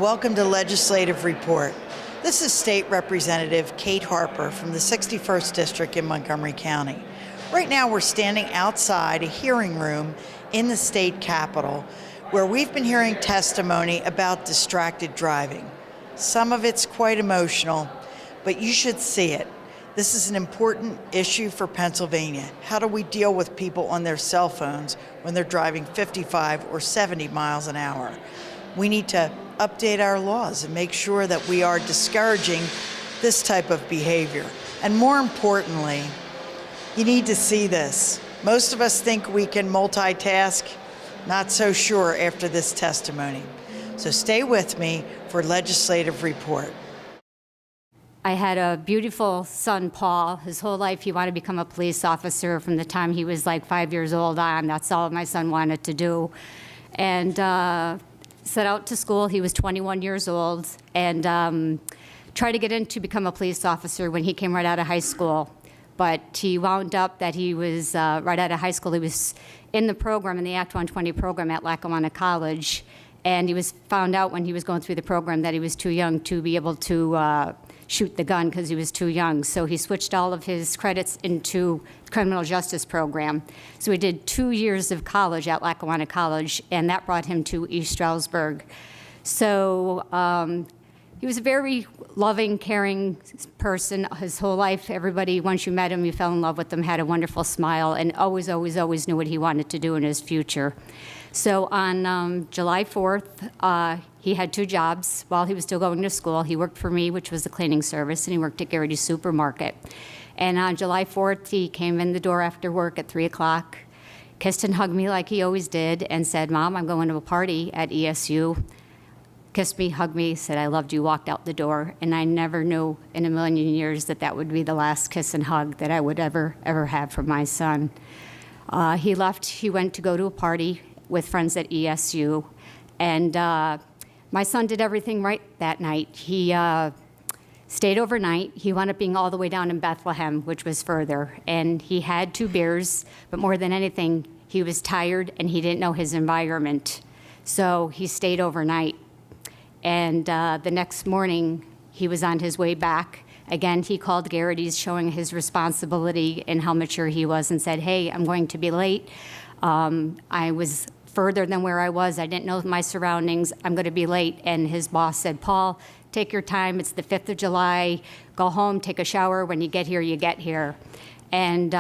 welcome to Legislative Report. This is State Representative Kate Harper from the 61st District in Montgomery County. Right now we're standing outside a hearing room in the state capitol where we've been hearing testimony about distracted driving. Some of it's quite emotional, but you should see it. This is an important issue for Pennsylvania. How do we deal with people on their cell phones when they're driving 55 or 70 miles an hour? We need to update our laws and make sure that we are discouraging this type of behavior. And more importantly, you need to see this. Most of us think we can multitask. Not so sure after this testimony. So stay with me for Legislative Report. I had a beautiful son, Paul. His whole life he wanted to become a police officer from the time he was like 5 years old on. That's all my son wanted to do. And set out to school. He was 21 years old and tried to get in to become a police officer when he came right out of high school. But he wound up that he was, right out of high school, he was in the program, in the Act 120 program at Lackawanna College. And he was found out when he was going through the program that he was too young to be able to shoot the gun because he was too young. So he switched all of his credits into the criminal justice program. So he did 2 years of college at Lackawanna College, and that brought him to East Stroudsburg. So he was a very loving, caring person his whole life. Everybody, once you met him, you fell in love with him, had a wonderful smile, and always, always, always knew what he wanted to do in his future. So on July 4th, he had 2 jobs while he was still going to school. He worked for me, which was the cleaning service, and he worked at Garrity's Supermarket. And on July 4th, he came in the door after work at 3 o'clock, kissed and hugged me like he always did, and said, "Mom, I'm going to a party at ESU." Kissed me, hugged me, said, "I loved you," walked out the door. And I never knew in a million years that that would be the last kiss and hug that I would ever have from my son. He left, he went to go to a party with friends at ESU. And my son did everything right that night. He stayed overnight. He wound up being all the way down in Bethlehem, which was further. And he had 2 beers, but more than anything, he was tired and he didn't know his environment. So he stayed overnight. And the next morning, he was on his way back. Again, he called Garrity's, showing his responsibility and how mature he was, and said, "Hey, I'm going to be late. I was further than where I was. I didn't know my surroundings. I'm going to be late." And his boss said, "Paul, take your time. It's the 5th of July. Go home, take a shower. When you get here, you get here." And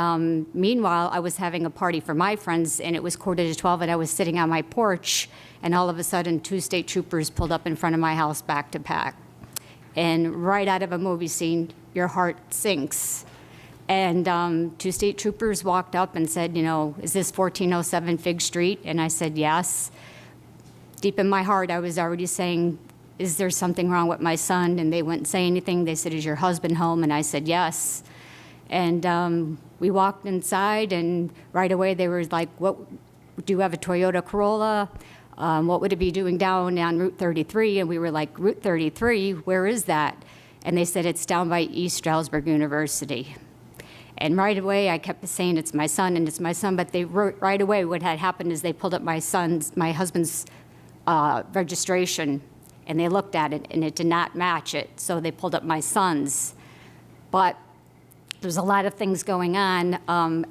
meanwhile, I was having a party for my friends, and it was 11:45, and I was sitting on my porch, and all of a sudden, 2 state troopers pulled up in front of my house back to back. And right out of a movie scene, your heart sinks. And 2 state troopers walked up and said, "Is this 1407 Fig Street?" And I said, "Yes." Deep in my heart, I was already saying, "Is there something wrong with my son?" And they wouldn't say anything. They said, "Is your husband home?" And I said, "Yes." And we walked inside, and right away they were like, "What, do you have a Toyota Corolla? What would it be doing down on Route 33? And we were like, "Route 33, where is that?" And they said, "It's down by East Stroudsburg University." And right away I kept saying, "It's my son, and it's my son." But they right away, what had happened is they pulled up my husband's registration, and they looked at it, and it did not match it. So they pulled up my son's. But there's a lot of things going on.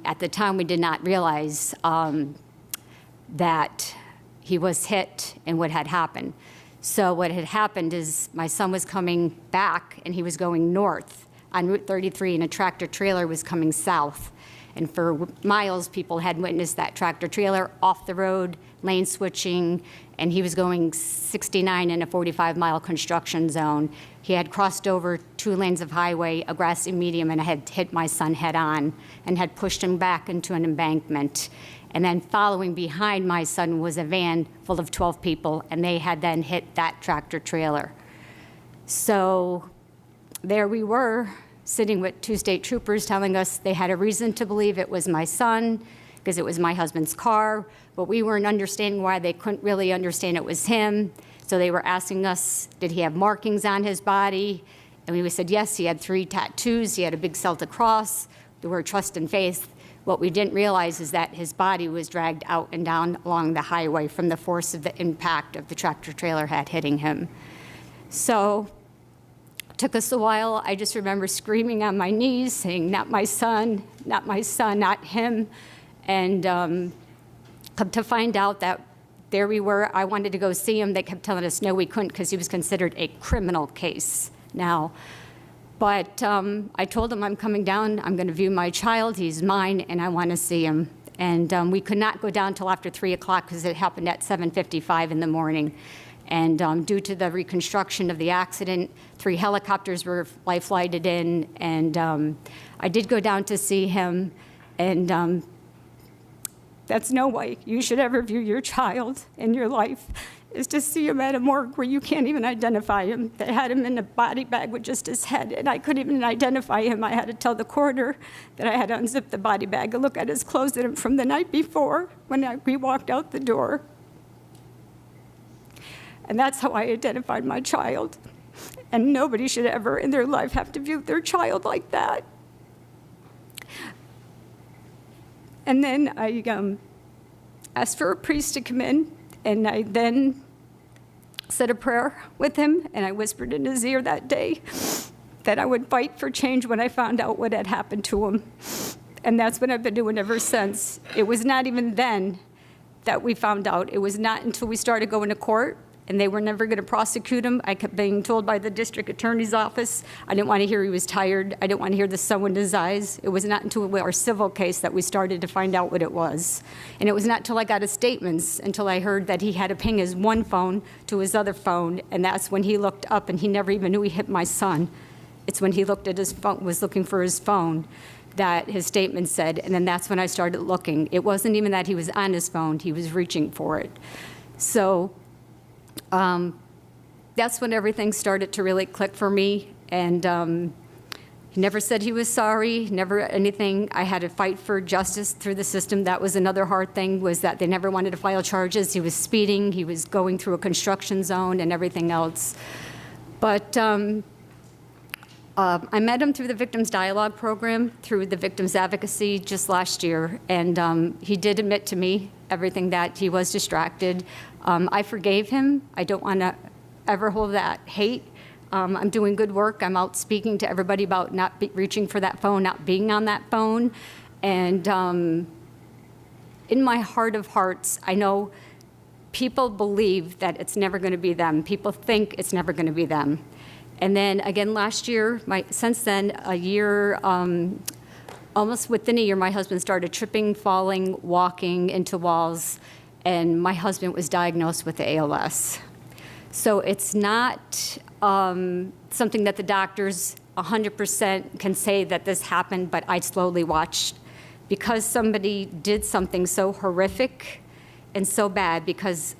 At the time, we did not realize that he was hit and what had happened. So what had happened is my son was coming back, and he was going north on Route 33, and a tractor trailer was coming south. And for miles, people had witnessed that tractor trailer off the road, lane switching, and he was going 69 in a 45-mile construction zone. He had crossed over 2 lanes of highway, a grassy medium, and had hit my son head on and had pushed him back into an embankment. And then following behind my son was a van full of 12 people, and they had then hit that tractor trailer. So there we were, sitting with 2 state troopers telling us they had a reason to believe it was my son because it was my husband's car, but we weren't understanding why. They couldn't really understand it was him. So they were asking us, did he have markings on his body? And we said, yes, he had 3 tattoos. He had a big Celtic cross, the word trust and faith. What we didn't realize is that his body was dragged out and down along the highway from the force of the impact of the tractor trailer had hitting him. So it took us a while. I just remember screaming on my knees, saying, not my son, not my son, not him. And come to find out that there we were. I wanted to go see him. They kept telling us, no, we couldn't because he was considered a criminal case now. But I told him I'm coming down. I'm going to view my child. He's mine, and I want to see him. And we could not go down till after 3 o'clock because it happened at 7:55 in the morning. And due to the reconstruction of the accident, 3 helicopters were life-flighted in. And I did go down to see him. And that's no way you should ever view your child in your life, is to see him at a morgue where you can't even identify him. They had him in a body bag with just his head, and I couldn't even identify him. I had to tell the coroner that I had to unzip the body bag and look at his clothes from the night before when we walked out the door. And that's how I identified my child. And nobody should ever in their life have to view their child like that. And then I asked for a priest to come in, and I then said a prayer with him, and I whispered in his ear that day that I would fight for change when I found out what had happened to him. And that's what I've been doing ever since. It was not even then that we found out. It was not until we started going to court, and they were never going to prosecute him. I kept being told by the district attorney's office, I didn't want to hear he was tired. I didn't want to hear the sun in his eyes. It was not until our civil case that we started to find out what it was. And it was not until I got his statements, until I heard that he had to ping his one phone to his other phone, and that's when he looked up, and he never even knew he hit my son. It's when he looked at his phone, was looking for his phone, that his statement said, and then that's when I started looking. It wasn't even that he was on his phone, he was reaching for it. So that's when everything started to really click for me. And he never said he was sorry, never anything. I had to fight for justice through the system. That was another hard thing, was that they never wanted to file charges. He was speeding, he was going through a construction zone and everything else. But I met him through the Victims Dialogue Program, through the Victims Advocacy just last year, and he did admit to me everything, that he was distracted. I forgave him. I don't want to ever hold that hate. I'm doing good work. I'm out speaking to everybody about not reaching for that phone, not being on that phone. And in my heart of hearts, I know people believe that it's never going to be them. People think it's never going to be them. And then again last year, since then, a year, almost within a year, my husband started tripping, falling, walking into walls, and my husband was diagnosed with ALS. So it's not something that the doctors 100% can say that this happened, but I slowly watched. Because somebody did something so horrific and so bad,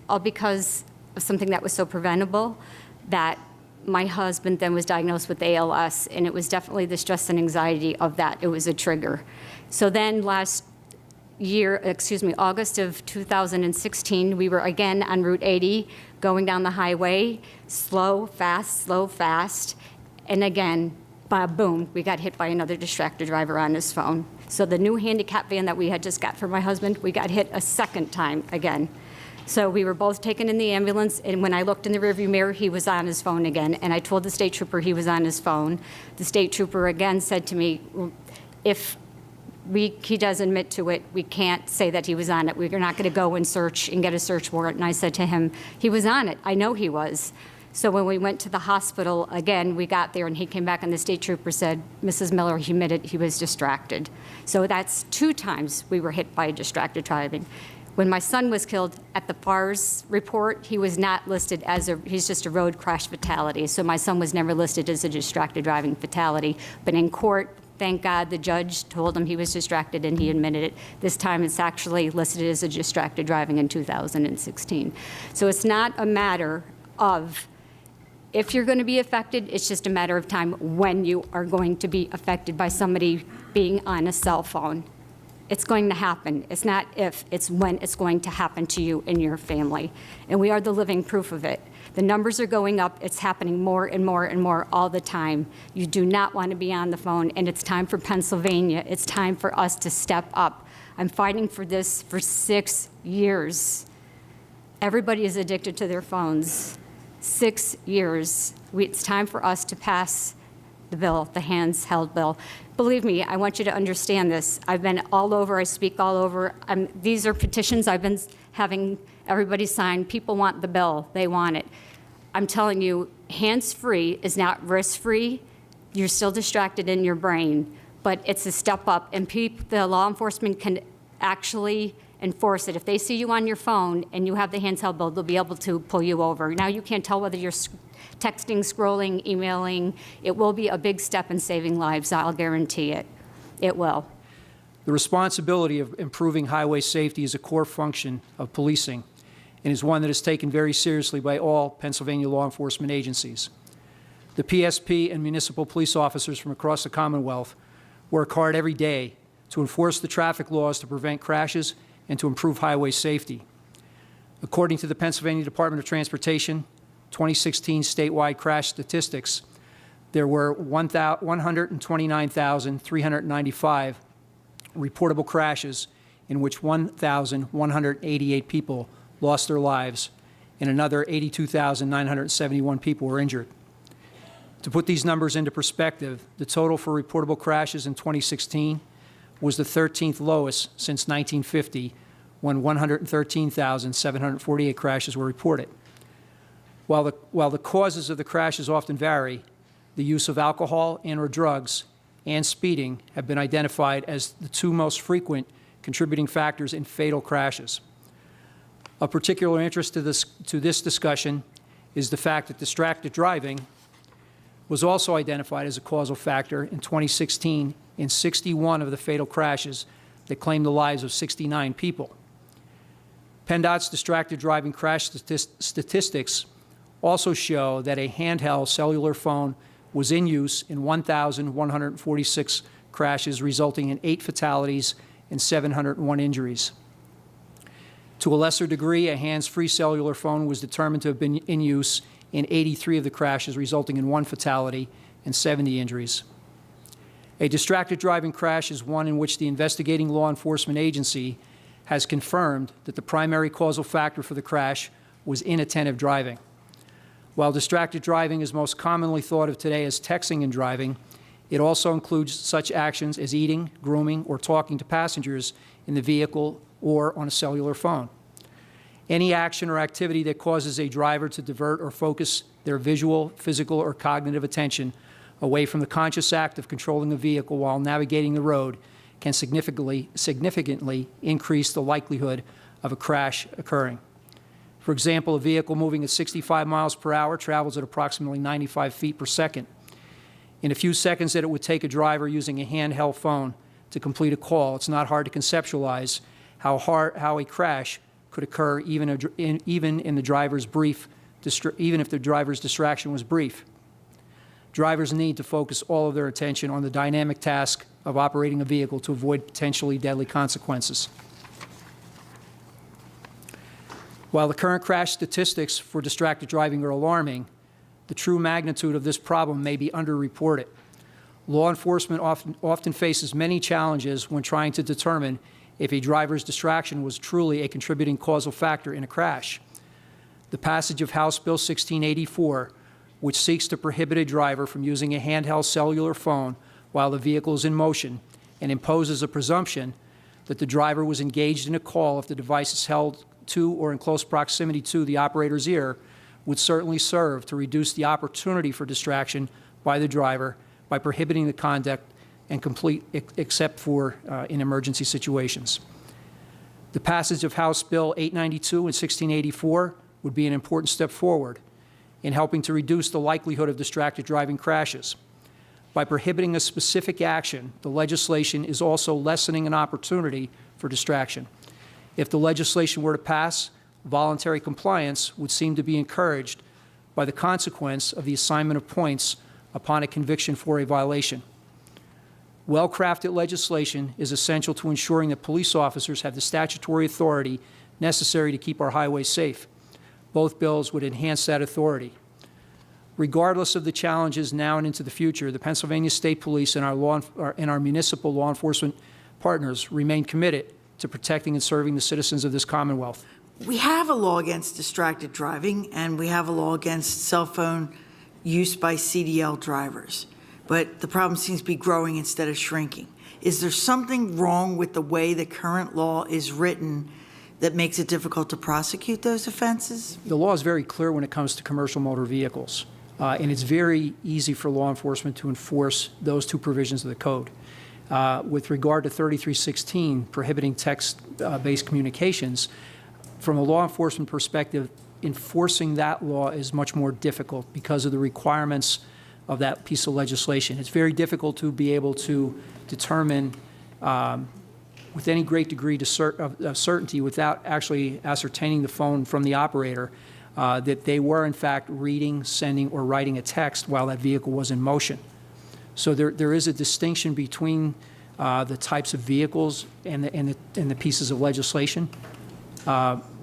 all because of something that was so preventable, that my husband then was diagnosed with ALS, and it was definitely the stress and anxiety of that. It was a trigger. So then last year, August of 2016, we were again on Route 80, going down the highway, slow, fast, and again, boom, we got hit by another distracted driver on his phone. So the new handicap van that we had just got for my husband, we got hit a second time again. So we were both taken in the ambulance, and when I looked in the rearview mirror, he was on his phone again, and I told the state trooper he was on his phone. The state trooper again said to me, well, if he does admit to it, we can't say that he was on it. We're not going to go and search and get a search warrant. And I said to him, he was on it. I know he was. So when we went to the hospital, again, we got there, and he came back, and the state trooper said, Mrs. Miller, he admitted he was distracted. So that's 2 times we were hit by distracted driving. When my son was killed, at the FARS report, he was not listed as he's just a road crash fatality. So my son was never listed as a distracted driving fatality. But in court, thank God, the judge told him he was distracted, and he admitted it. This time it's actually listed as a distracted driving in 2016. So it's not a matter of if you're going to be affected, it's just a matter of time when you are going to be affected by somebody being on a cell phone. It's going to happen. It's not if, it's when it's going to happen to you and your family. And we are the living proof of it. The numbers are going up. It's happening more and more and more all the time. You do not want to be on the phone, and it's time for Pennsylvania. It's time for us to step up. I'm fighting for this for 6 years. Everybody is addicted to their phones. 6 years. It's time for us to pass the bill, the handheld bill. Believe me, I want you to understand this. I've been all over, I speak all over. These are petitions I've been having everybody sign. People want the bill, they want it. I'm telling you, hands-free is not risk-free. You're still distracted in your brain, but it's a step up, and the law enforcement can actually enforce it. If they see you on your phone and you have the handheld bill, they'll be able to pull you over. Now you can't tell whether you're texting, scrolling, emailing. It will be a big step in saving lives, I'll guarantee it. It will. The responsibility of improving highway safety is a core function of policing and is one that is taken very seriously by all Pennsylvania law enforcement agencies. The PSP and municipal police officers from across the Commonwealth work hard every day to enforce the traffic laws to prevent crashes and to improve highway safety. According to the Pennsylvania Department of Transportation 2016 statewide crash statistics, there were 129,395 reportable crashes in which 1,188 people lost their lives and another 82,971 people were injured. To put these numbers into perspective, the total for reportable crashes in 2016 was the 13th lowest since 1950, when 113,748 crashes were reported. While the causes of the crashes often vary, the use of alcohol and/or drugs and speeding have been identified as the two most frequent contributing factors in fatal crashes. Of particular interest to this discussion is the fact that distracted driving was also identified as a causal factor in 2016 in 61 of the fatal crashes that claimed the lives of 69 people. PennDOT's distracted driving crash statistics also show that a handheld cellular phone was in use in 1,146 crashes, resulting in 8 fatalities and 701 injuries. To a lesser degree, a hands-free cellular phone was determined to have been in use in 83 of the crashes, resulting in 1 fatality and 70 injuries. A distracted driving crash is one in which the investigating law enforcement agency has confirmed that the primary causal factor for the crash was inattentive driving. While distracted driving is most commonly thought of today as texting and driving, it also includes such actions as eating, grooming, or talking to passengers in the vehicle or on a cellular phone. Any action or activity that causes a driver to divert or focus their visual, physical, or cognitive attention away from the conscious act of controlling a vehicle while navigating the road can significantly increase the likelihood of a crash occurring. For example, a vehicle moving at 65 miles per hour travels at approximately 95 feet per second. In a few seconds that it would take a driver using a handheld phone to complete a call, it's not hard to conceptualize how a crash could occur even if the driver's distraction was brief. Drivers need to focus all of their attention on the dynamic task of operating a vehicle to avoid potentially deadly consequences. While the current crash statistics for distracted driving are alarming, the true magnitude of this problem may be underreported. Law enforcement often faces many challenges when trying to determine if a driver's distraction was truly a contributing causal factor in a crash. The passage of House Bill 1684, which seeks to prohibit a driver from using a handheld cellular phone while the vehicle is in motion and imposes a presumption that the driver was engaged in a call if the device is held to or in close proximity to the operator's ear, would certainly serve to reduce the opportunity for distraction by the driver by prohibiting the conduct and complete except for in emergency situations. The passage of House Bill 892 and 1684 would be an important step forward in helping to reduce the likelihood of distracted driving crashes. By prohibiting a specific action, the legislation is also lessening an opportunity for distraction. If the legislation were to pass, voluntary compliance would seem to be encouraged by the consequence of the assignment of points upon a conviction for a violation. Well-crafted legislation is essential to ensuring that police officers have the statutory authority necessary to keep our highways safe. Both bills would enhance that authority. Regardless of the challenges now and into the future, the Pennsylvania State Police and our municipal law enforcement partners remain committed to protecting and serving the citizens of this Commonwealth. We have a law against distracted driving, and we have a law against cell phone use by CDL drivers, but the problem seems to be growing instead of shrinking. Is there something wrong with the way the current law is written that makes it difficult to prosecute those offenses? The law is very clear when it comes to commercial motor vehicles, and it's very easy for law enforcement to enforce those two provisions of the code. With regard to 3316, prohibiting text-based communications, from a law enforcement perspective, enforcing that law is much more difficult because of the requirements of that piece of legislation. It's very difficult to be able to determine with any great degree of certainty, without actually ascertaining the phone from the operator, that they were in fact reading, sending, or writing a text while that vehicle was in motion. So there is a distinction between the types of vehicles and the pieces of legislation,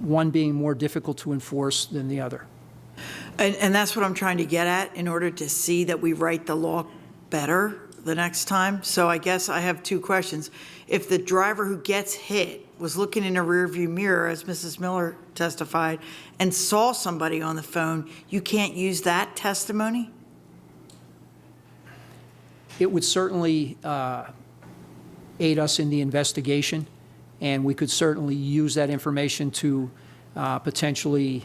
one being more difficult to enforce than the other. And that's what I'm trying to get at in order to see that we write the law better the next time. So I guess I have two questions. If the driver who gets hit was looking in a rearview mirror, as Mrs. Miller testified, and saw somebody on the phone, you can't use that testimony? It would certainly aid us in the investigation, and we could certainly use that information to potentially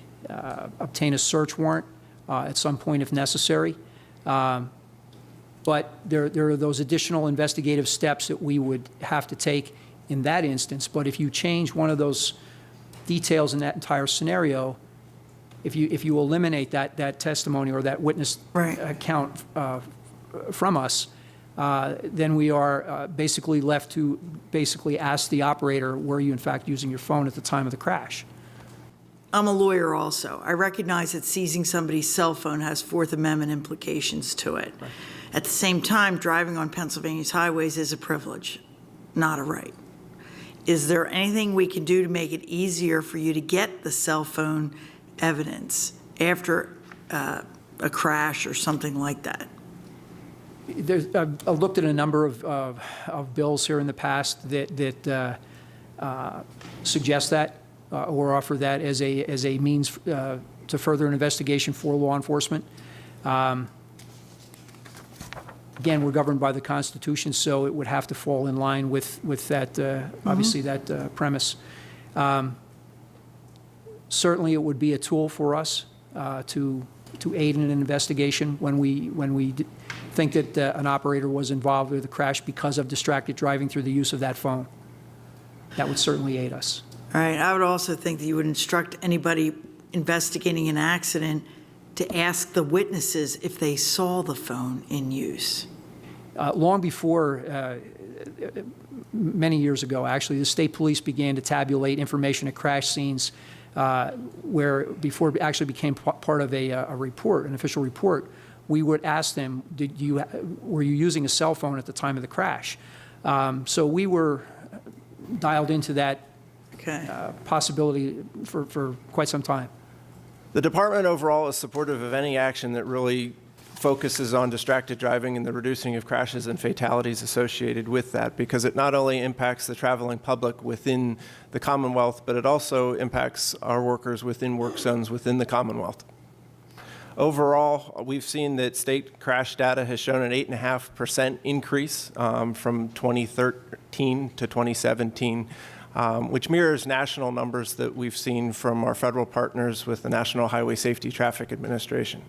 obtain a search warrant at some point if necessary. But there are those additional investigative steps that we would have to take in that instance. But if you change one of those details in that entire scenario, if you eliminate that testimony or that witness account from us, then we are basically left to basically ask the operator, were you in fact using your phone at the time of the crash? I'm a lawyer also. I recognize that seizing somebody's cell phone has Fourth Amendment implications to it. Right. At the same time, driving on Pennsylvania's highways is a privilege, not a right. Is there anything we can do to make it easier for you to get the cell phone evidence after a crash or something like that? I've looked at a number of bills here in the past that suggest that or offer that as a means to further an investigation for law enforcement. Again, we're governed by the Constitution, so it would have to fall in line with that, obviously, that premise. Certainly, it would be a tool for us to aid in an investigation when we think that an operator was involved with a crash because of distracted driving through the use of that phone. That would certainly aid us. All right. I would also think that you would instruct anybody investigating an accident to ask the witnesses if they saw the phone in use. Long before, many years ago, actually, the state police began to tabulate information at crash scenes where, before it actually became part of a report, an official report, we would ask them, were you using a cell phone at the time of the crash? So we were dialed into that possibility for quite some time. The department overall is supportive of any action that really focuses on distracted driving and the reducing of crashes and fatalities associated with that, because it not only impacts the traveling public within the Commonwealth, but it also impacts our workers within work zones within the Commonwealth. Overall, we've seen that state crash data has shown an 8.5% increase from 2013 to 2017. Which mirrors national numbers that we've seen from our federal partners with the National Highway Safety Traffic Administration.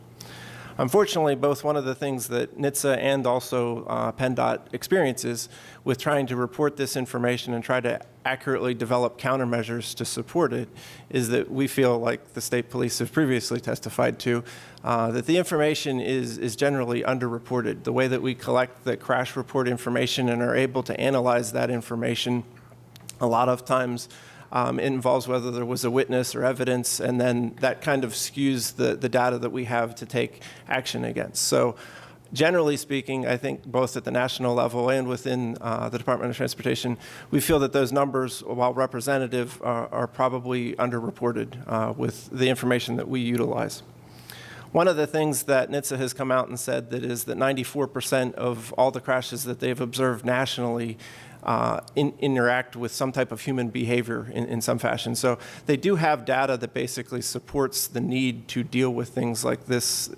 Unfortunately, both one of the things that NHTSA and also PennDOT experiences with trying to report this information and try to accurately develop countermeasures to support it is that we feel, like the state police have previously testified to, that the information is generally underreported. The way that we collect the crash report information and are able to analyze that information a lot of times it involves whether there was a witness or evidence, and then that kind of skews the data that we have to take action against. So generally speaking, I think both at the national level and within the Department of Transportation, we feel that those numbers, while representative, are probably underreported with the information that we utilize. One of the things that NHTSA has come out and said that is that 94% of all the crashes that they've observed nationally interact with some type of human behavior in some fashion. So they do have data that basically supports the need to deal with things like this,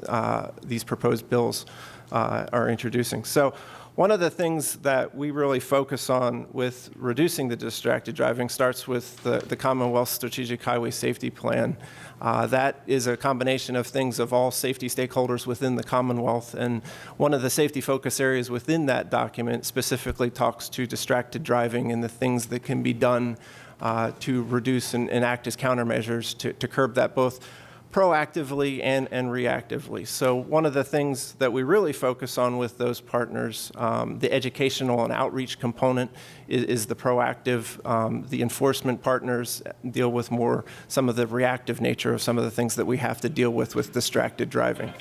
these proposed bills are introducing. So one of the things that we really focus on with reducing the distracted driving starts with the Commonwealth Strategic Highway Safety Plan. That is a combination of things of all safety stakeholders within the Commonwealth, and one of the safety focus areas within that document specifically talks to distracted driving and the things that can be done to reduce and act as countermeasures to curb that, both proactively and reactively. So one of the things that we really focus on with those partners, the educational and outreach component is the proactive. The enforcement partners deal with more some of the reactive nature of some of the things that we have to deal with distracted driving.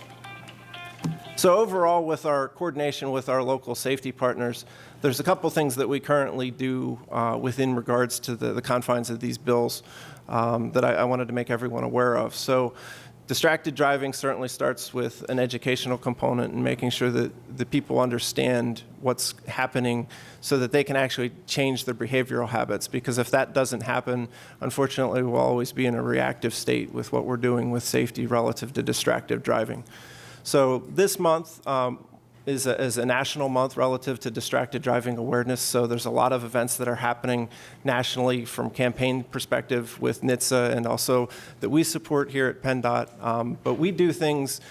So overall, with our coordination with our local safety partners, there's a couple things that we currently do within regards to the confines of these bills that I wanted to make everyone aware of. So distracted driving certainly starts with an educational component and making sure that the people understand what's happening so that they can actually change their behavioral habits, because if that doesn't happen, unfortunately, we'll always be in a reactive state with what we're doing with safety relative to distracted driving. So this month is a national month relative to distracted driving awareness. So there's a lot of events that are happening nationally from campaign perspective with NHTSA and also that we support here at PennDOT. But we do things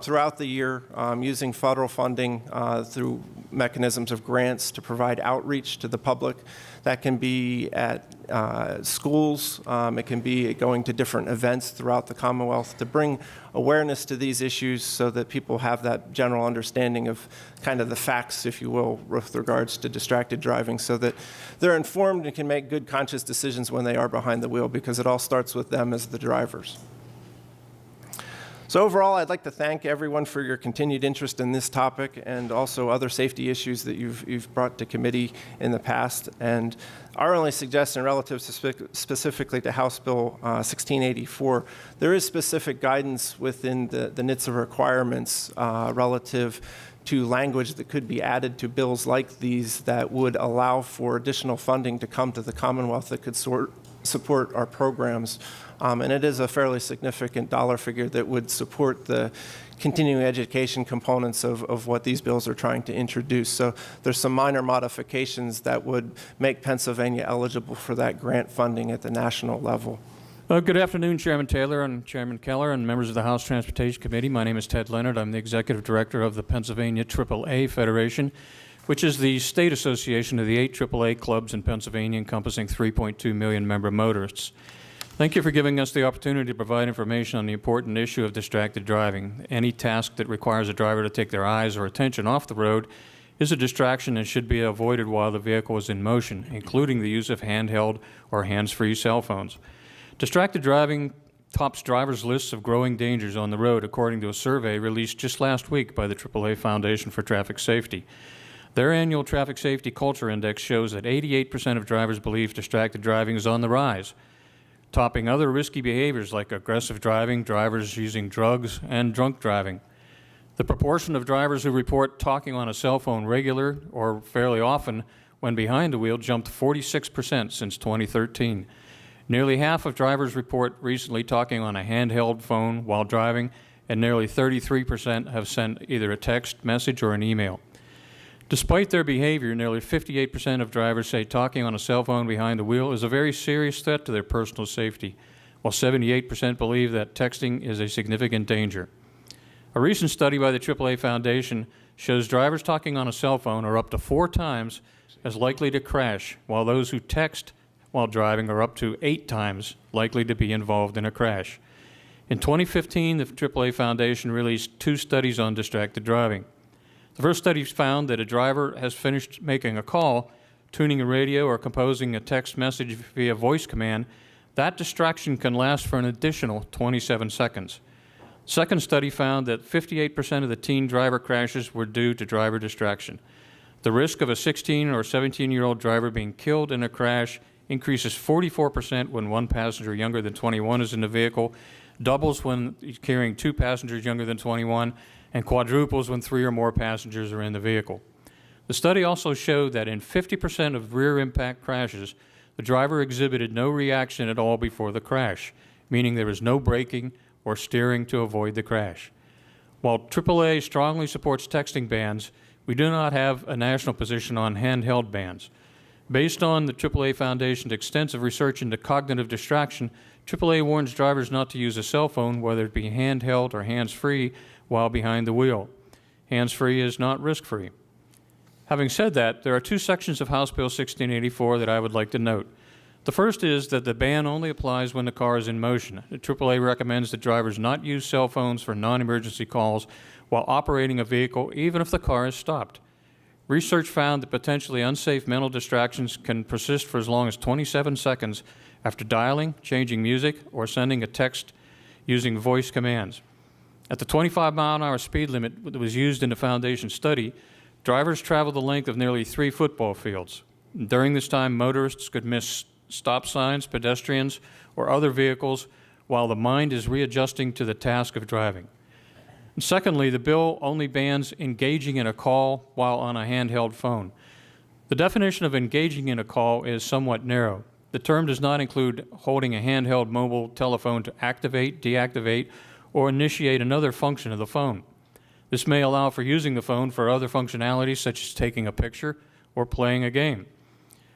throughout the year using federal funding through mechanisms of grants to provide outreach to the public. That can be at schools, it can be going to different events throughout the Commonwealth to bring awareness to these issues so that people have that general understanding of kind of the facts, if you will, with regards to distracted driving, so that they're informed and can make good conscious decisions when they are behind the wheel, because it all starts with them as the drivers. So overall, I'd like to thank everyone for your continued interest in this topic and also other safety issues that you've brought to committee in the past. And our only suggestion relative to specifically to House Bill 1684, there is specific guidance within the NHTSA requirements relative to language that could be added to bills like these that would allow for additional funding to come to the Commonwealth that could support our programs. And it is a fairly significant dollar figure that would support the continuing education components of what these bills are trying to introduce. So there's some minor modifications that would make Pennsylvania eligible for that grant funding at the national level. Good afternoon, Chairman Taylor and Chairman Keller and members of the House Transportation Committee. My name is Ted Leonard. I'm the Executive Director of the Pennsylvania AAA Federation, which is the state association of the 8 AAA clubs in Pennsylvania, encompassing 3.2 million member motorists. Thank you for giving us the opportunity to provide information on the important issue of distracted driving. Any task that requires a driver to take their eyes or attention off the road is a distraction and should be avoided while the vehicle is in motion, including the use of handheld or hands-free cell phones. Distracted driving tops drivers' lists of growing dangers on the road, according to a survey released just last week by the AAA Foundation for Traffic Safety. Their annual Traffic Safety Culture Index shows that 88% of drivers believe distracted driving is on the rise, topping other risky behaviors like aggressive driving, drivers using drugs, and drunk driving. The proportion of drivers who report talking on a cell phone regular or fairly often when behind the wheel jumped 46% since 2013. Nearly half of drivers report recently talking on a handheld phone while driving, and nearly 33% have sent either a text message or an email. Despite their behavior, nearly 58% of drivers say talking on a cell phone behind the wheel is a very serious threat to their personal safety, while 78% believe that texting is a significant danger. A recent study by the AAA Foundation shows drivers talking on a cell phone are up to 4 times as likely to crash, while those who text while driving are up to 8 times likely to be involved in a crash. In 2015, the AAA Foundation released 2 studies on distracted driving. The first study found that a driver has finished making a call, tuning a radio, or composing a text message via voice command. That distraction can last for an additional 27 seconds. The second study found that 58% of the teen driver crashes were due to driver distraction. The risk of a 16 or 17-year-old driver being killed in a crash increases 44% when one passenger younger than 21 is in the vehicle, doubles when carrying 2 passengers younger than 21, and quadruples when 3 or more passengers are in the vehicle. The study also showed that in 50% of rear impact crashes, the driver exhibited no reaction at all before the crash, meaning there was no braking or steering to avoid the crash. While AAA strongly supports texting bans, we do not have a national position on handheld bans. Based on the AAA Foundation's extensive research into cognitive distraction, AAA warns drivers not to use a cell phone, whether it be handheld or hands-free, while behind the wheel. Hands-free is not risk-free. Having said that, there are two sections of House Bill 1684 that I would like to note. The first is that the ban only applies when the car is in motion. The AAA recommends that drivers not use cell phones for non-emergency calls while operating a vehicle, even if the car is stopped. Research found that potentially unsafe mental distractions can persist for as long as 27 seconds after dialing, changing music, or sending a text using voice commands. At the 25-mile-an-hour speed limit that was used in the Foundation study, drivers traveled the length of nearly 3 football fields. During this time, motorists could miss stop signs, pedestrians, or other vehicles while the mind is readjusting to the task of driving. And secondly, the bill only bans engaging in a call while on a handheld phone. The definition of engaging in a call is somewhat narrow. The term does not include holding a handheld mobile telephone to activate, deactivate, or initiate another function of the phone. This may allow for using the phone for other functionalities such as taking a picture or playing a game.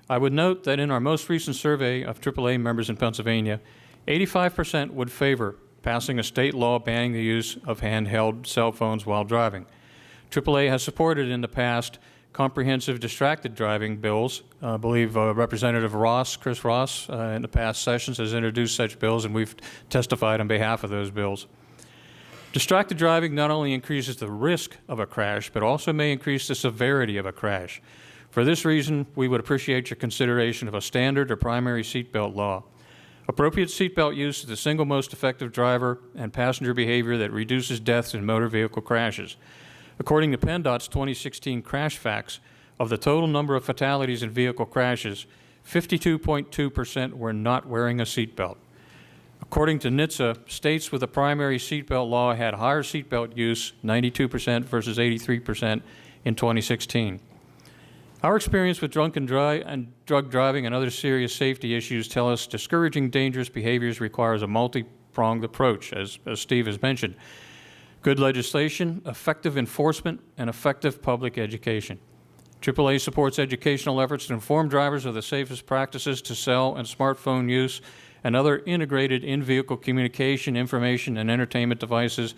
I would note that in our most recent survey of AAA members in Pennsylvania, 85% would favor passing a state law banning the use of handheld cell phones while driving. AAA has supported in the past comprehensive distracted driving bills. I believe Representative Chris Ross, in the past sessions has introduced such bills, and we've testified on behalf of those bills. Distracted driving not only increases the risk of a crash, but also may increase the severity of a crash. For this reason, we would appreciate your consideration of a standard or primary seatbelt law. Appropriate seatbelt use is the single most effective driver and passenger behavior that reduces deaths in motor vehicle crashes. According to PennDOT's 2016 crash facts, of the total number of fatalities in vehicle crashes, 52.2% were not wearing a seatbelt. According to NHTSA, states with a primary seatbelt law had higher seatbelt use, 92% versus 83% in 2016. Our experience with drunk and drug driving and other serious safety issues tell us discouraging dangerous behaviors requires a multi-pronged approach, as Steve has mentioned. Good legislation, effective enforcement, and effective public education. AAA supports educational efforts to inform drivers of the safest practices to cell and smartphone use and other integrated in-vehicle communication, information, and entertainment devices,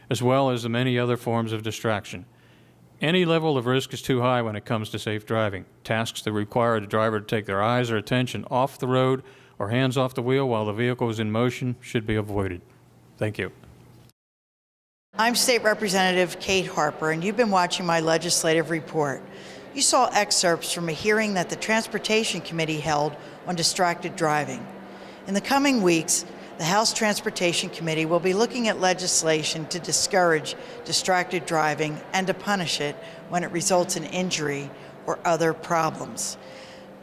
as well as the many other forms of distraction. Any level of risk is too high when it comes to safe driving. Tasks that require the driver to take their eyes or attention off the road or hands off the wheel while the vehicle is in motion should be avoided. Thank you. I'm State Representative Kate Harper, and you've been watching my legislative report. You saw excerpts from a hearing that the Transportation Committee held on distracted driving. In the coming weeks, the House Transportation Committee will be looking at legislation to discourage distracted driving and to punish it when it results in injury or other problems.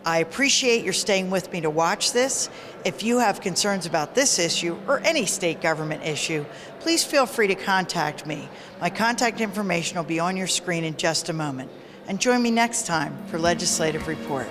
I appreciate your staying with me to watch this. If you have concerns about this issue or any state government issue, please feel free to contact me. My contact information will be on your screen in just a moment. And join me next time for Legislative Report.